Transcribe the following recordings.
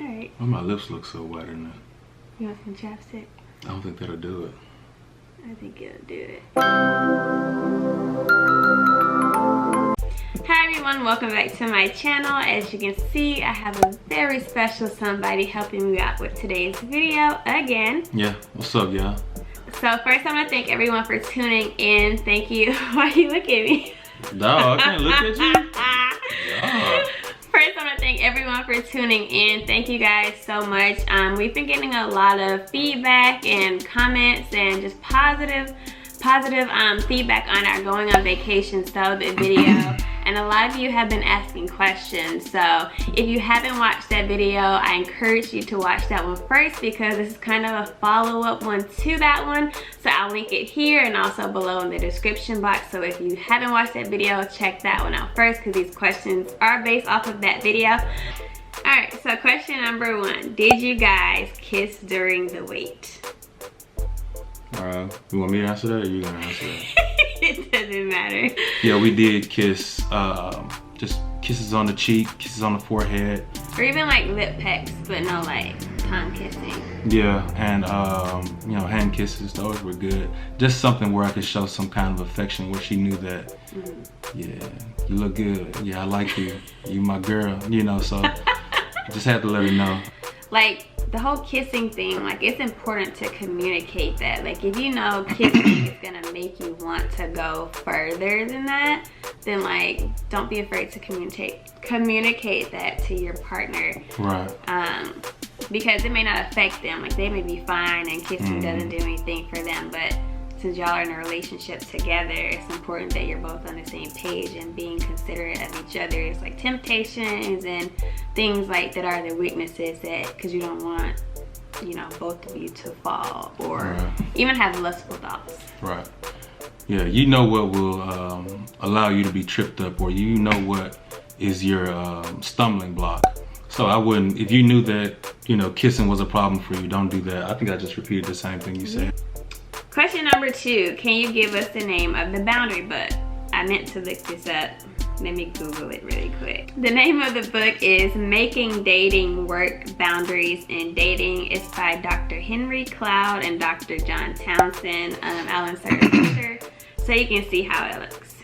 Alright. Why my lips look so wet in it? You want some chapstick? I don't think that'll do it. I think it'll do it. Hi everyone, welcome back to my channel. As you can see, I have a very special somebody helping me out with today's video again. Yeah, what's up, y'all? So first I want to thank everyone for tuning in. Thank you. Why you look at me? No, I can't look at you. Yeah. First, I want to thank everyone for tuning in. Thank you guys so much. We've been getting a lot of feedback and comments and just positive feedback on our going on vacation celibate video. And a lot of you have been asking questions. So if you haven't watched that video, I encourage you to watch that one first because this is kind of a follow-up one to that one. So I'll link it here and also below in the description box. So if you haven't watched that video, check that one out first because these questions are based off of that video. Alright, so question number 1. Did you guys kiss during the wait? You want me to answer that or you gonna answer that? It doesn't matter. Yeah, we did kiss, just kisses on the cheek, kisses on the forehead. Or even like lip pecks, but no like tongue kissing. Yeah, and you know, hand kisses, those were good. Just something where I could show some kind of affection where she knew that, yeah, you look good. Yeah, I like you. You my girl, you know, so just had to let her know. Like, the whole kissing thing, like it's important to communicate that. Like if you know kissing is gonna make you want to go further than that, then like don't be afraid to communicate that to your partner. Right. Because it may not affect them. Like they may be fine and kissing doesn't do anything for them, but since y'all are in a relationship together, it's important that you're both on the same page and being considerate of each other's like temptations and things like that are the weaknesses that, because you don't want, you know, both of you to fall or even have lustful thoughts. Right. Yeah, you know what will allow you to be tripped up, or you know what is your stumbling block. So I wouldn't, if you knew that, you know, kissing was a problem for you, don't do that. I think I just repeated the same thing you said. Question number 2, can you give us the name of the boundary book? I meant to look this up. Let me Google it really quick. The name of the book is Making Dating Work, Boundaries in Dating. It's by Dr. Henry Cloud and Dr. John Townsend. I'll insert a picture so you can see how it looks.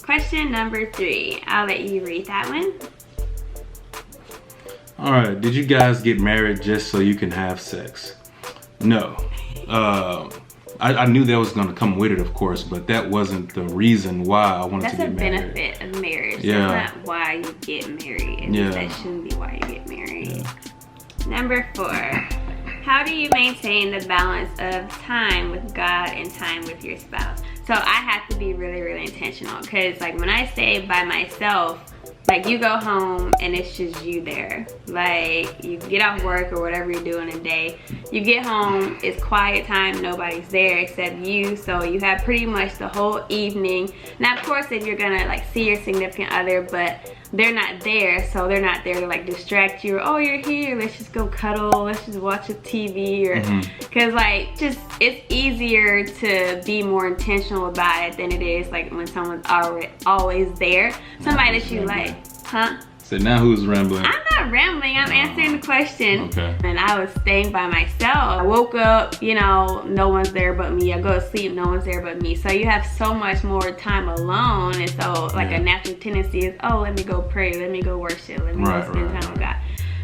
Question number 3, I'll let you read that one. All right, did you guys get married just so you can have sex? No. I knew that was gonna come with it, of course, but that wasn't the reason why I wanted to get married. That's a benefit of marriage. Yeah. That's not why you get married. That shouldn't be why you get married. Yeah. Number 4, how do you maintain the balance of time with God and time with your spouse? So I have to be really, really intentional because like when I stay by myself, like you go home and it's just you there. Like you get off work or whatever you're doing a day. You get home, it's quiet time, nobody's there except you. So you have pretty much the whole evening. Now of course if you're gonna like see your significant other, but they're not there, so they're not there to like distract you or, oh you're here, let's just go cuddle, let's just watch a TV, or because like just it's easier to be more intentional about it than it is like when someone's always there, somebody that you like. So now who's rambling? I'm not rambling, I'm answering the question. Okay. And I was staying by myself. I woke up, you know, no one's there but me. I go to sleep, no one's there but me. So you have so much more time alone, and so like a natural tendency is, oh, let me go pray, let me go worship, let me go spend time with God.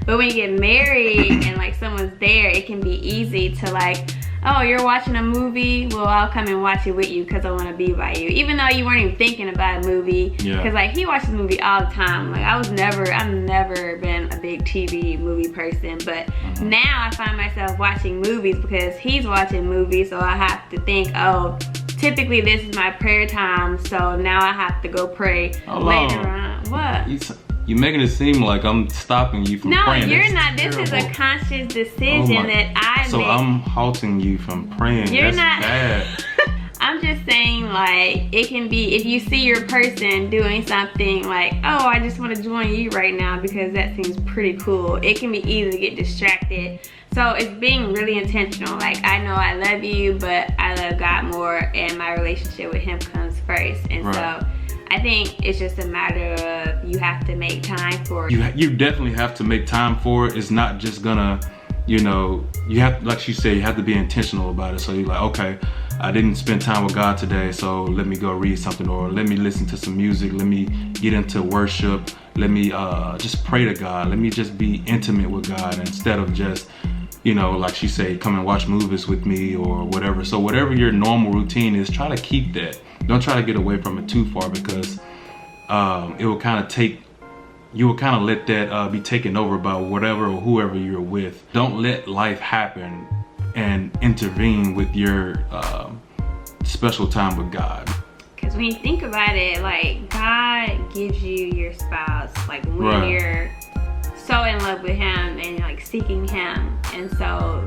But when you get married and like someone's there, it can be easy to like, oh, you're watching a movie? Well, I'll come and watch it with you because I want to be by you. Even though you weren't even thinking about a movie. Because like he watches movie all the time. Like I've never been a big TV movie person. But now I find myself watching movies because he's watching movies. So I have to think, oh, typically this is my prayer time. So now I have to go pray later on. What? You're making it seem like I'm stopping you from praying. No, you're not. This is a conscious decision that I made. So I'm halting you from praying. You're That's not. bad. I'm just saying, like, it can be, if you see your person doing something like, oh, I just want to join you right now because that seems pretty cool. It can be easy to get distracted. So it's being really intentional. Like, I know I love you, but I love God more, and my relationship with him comes first. And so I think it's just a matter of you have to make time for it. You definitely have to make time for it. It's not just gonna, you know, you have, like you said, you have to be intentional about it. So you're like, okay, I didn't spend time with God today, so let me go read something, or let me listen to some music, let me get into worship, let me just pray to God, let me just be intimate with God, instead of just, you know, like she said, come and watch movies with me or whatever. So whatever your normal routine is, try to keep that. Don't try to get away from it too far, because it will kind of take, you will kind of let that be taken over by whatever or whoever you're with. Don't let life happen and intervene with your special time with God. Because when you think about it, like, God gives you your spouse, like, when you're so in love with him and like seeking him. And so,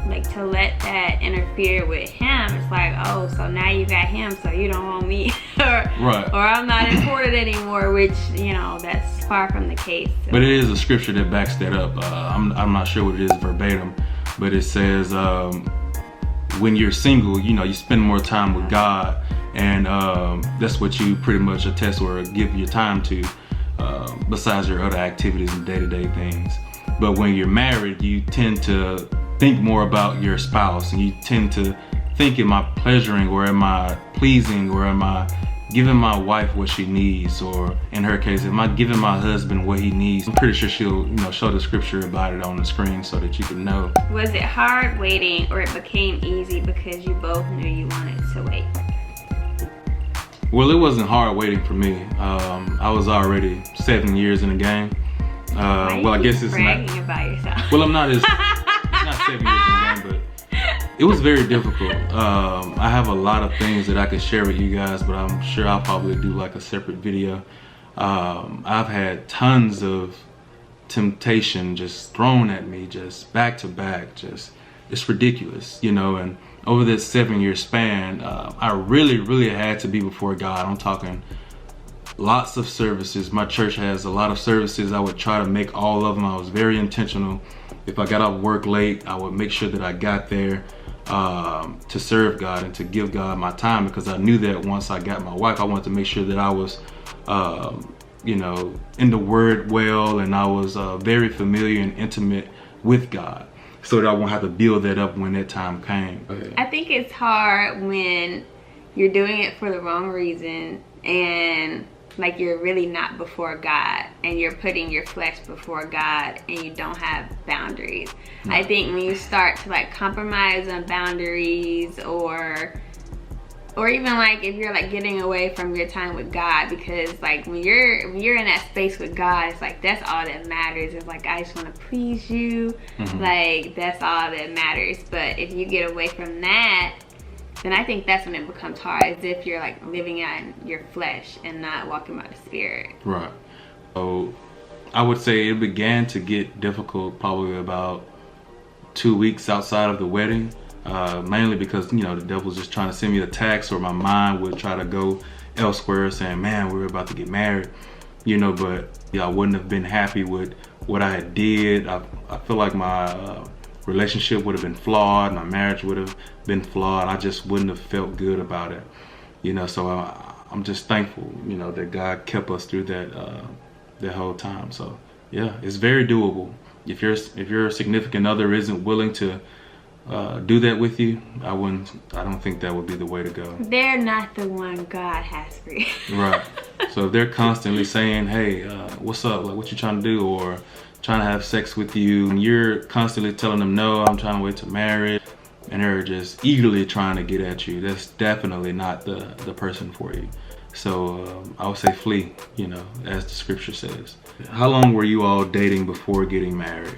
like, to let that interfere with him, it's like, oh, so now you got him, so you don't want me, or I'm not important anymore, which, you know, that's far from the case. So. But it is a scripture that backs that up. I'm not sure what it is verbatim, but it says when you're single, you know, you spend more time with God, and that's what you pretty much attest or give your time to, besides your other activities and day-to-day things. But when you're married, you tend to think more about your spouse, and you tend to think, am I pleasuring, or am I pleasing, or am I giving my wife what she needs, or in her case, am I giving my husband what he needs? I'm pretty sure she'll, you know, show the scripture about it on the screen so that you can know. Was it hard waiting, or it became easy because you both knew you wanted to wait? Well, it wasn't hard waiting for me. I was already 7 years in the game. Well, I guess it's bragging about yourself. Well, I'm not as not 7 years in the game, but it was very difficult. I have a lot of things that I could share with you guys, but I'm sure I'll probably do like a separate video. I've had tons of temptation just thrown at me, just back to back, just, it's ridiculous, you know. And over this 7 year span, I really had to be before God. I'm talking lots of services. My church has a lot of services. I would try to make all of them. I was very intentional. If I got off work late, I would make sure that I got there to serve God and to give God my time, because I knew that once I got my wife, I wanted to make sure that I was you know, in the word well, and I was very familiar and intimate with God, so that I won't have to build that up when that time came. I think it's hard when you're doing it for the wrong reason, and like you're really not before God, and you're putting your flesh before God, and you don't have boundaries. I think when you start to like compromise on boundaries, or even like if you're like getting away from your time with God, because like when you're in that space with God, it's like that's all that matters. It's like, I just want to please you. Like that's all that matters. But if you get away from that, then I think that's when it becomes hard, as if you're like living on your flesh and not walking by the Spirit. Right. So I would say it began to get difficult probably about 2 weeks outside of the wedding. Mainly because, you know, the devil's just trying to send me attacks, or my mind would try to go elsewhere saying, man, we were about to get married, you know. But yeah, I wouldn't have been happy with what I had did. I feel like my relationship would have been flawed, my marriage would have been flawed. I just wouldn't have felt good about it, you know. So I'm just thankful, you know, that God kept us through that the whole time. So yeah, it's very doable. If your significant other isn't willing to do that with you, I don't think that would be the way to go. They're not the one God has for you. Right. So if they're constantly saying, hey, what's up, like what you trying to do, or trying to have sex with you, and you're constantly telling them, no, I'm trying to wait to marriage, and they're just eagerly trying to get at you, that's definitely not the person for you. So I would say flee, you know, as the scripture says. How long were you all dating before getting married?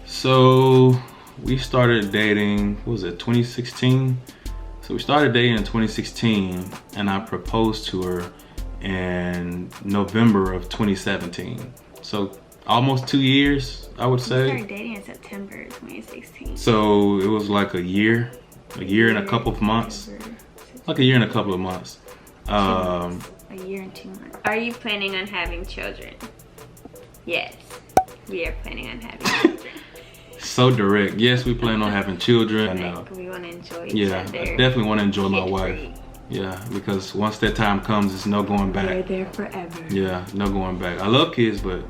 So we started dating, what was it, 2016? So we started dating in 2016, and I proposed to her in November of 2017. So almost 2 years, I would say. We started dating in September 2016. So it was like a year and a couple of months. Like a year and a couple of months. A year and 2 months. Are you planning on having children? Yes, we are planning on having children. So direct. Yes, we plan on having children. We want to enjoy each other. Yeah, I definitely want to enjoy my wife. Yeah, because once that time comes, it's no going back. They're there forever. Yeah, no going back. I love kids, but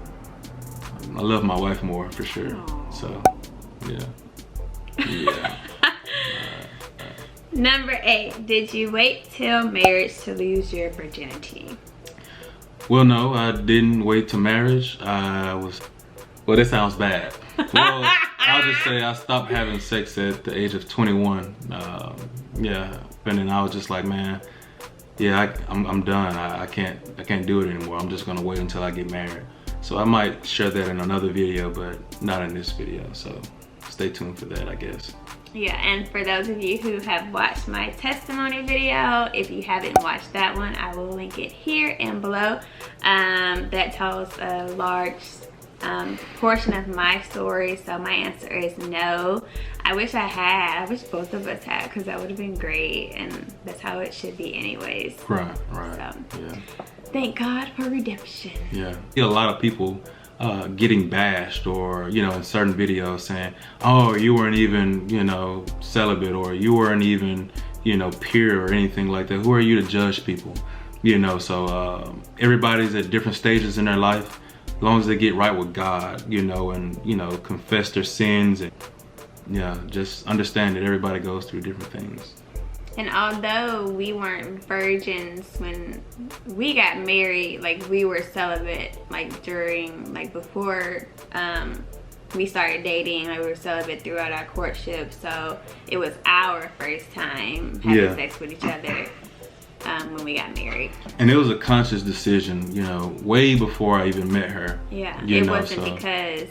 I love my wife more for sure. Aww. So, yeah. Number 8, did you wait till marriage to lose your virginity? Well, no, I didn't wait till marriage. Well, this sounds bad. Well, I'll just say I stopped having sex at the age of 21. Yeah, and then I was just like, man, yeah, I'm done. I can't do it anymore. I'm just gonna wait until I get married. So I might share that in another video, but not in this video. So stay tuned for that, I guess. Yeah, and for those of you who have watched my testimony video, if you haven't watched that one, I will link it here and below. That tells a large portion of my story, so my answer is no. I wish I had. I wish both of us had, because that would have been great, and that's how it should be anyways. Right. So, Yeah. thank God for redemption. Yeah. I see a lot of people getting bashed, or in certain videos saying, oh, you weren't even celibate, or you weren't even pure or anything like that. Who are you to judge people? So everybody's at different stages in their life. As long as they get right with God, and confess their sins, and just understand that everybody goes through different things. And although we weren't virgins when we got married, like we were celibate, before we started dating, we were celibate throughout our courtship. So it was our first time having sex with each other when we got married. And it was a conscious decision, way before I even met her. Yeah, it wasn't because,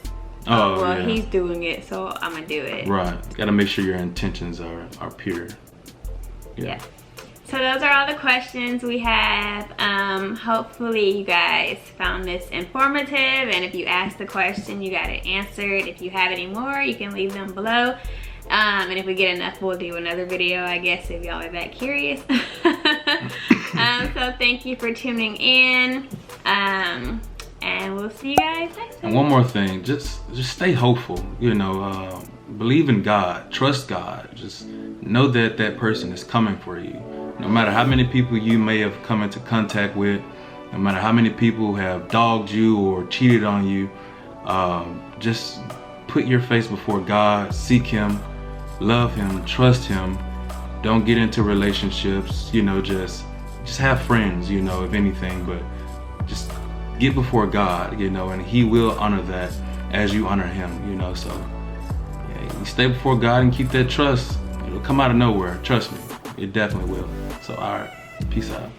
he's doing it, so I'm gonna do it. Right, gotta make sure your intentions are pure. Yeah. So those are all the questions we have. Hopefully you guys found this informative, and if you asked the question, you got it answered. If you have any more, you can leave them below. And if we get enough, we'll do another video, I guess, if y'all are that curious. So thank you for tuning in. And we'll see you guys next time. And one more thing, just stay hopeful. Believe in God, trust God. Just know that that person is coming for you. No matter how many people you may have come into contact with, no matter how many people have dogged you or cheated on you, just put your face before God, seek Him, love Him, trust Him. Don't get into relationships, just have friends, if anything, but just get before God, and He will honor that as you honor Him, so yeah, you stay before God and keep that trust. It'll come out of nowhere, trust me, it definitely will. So all right, peace out.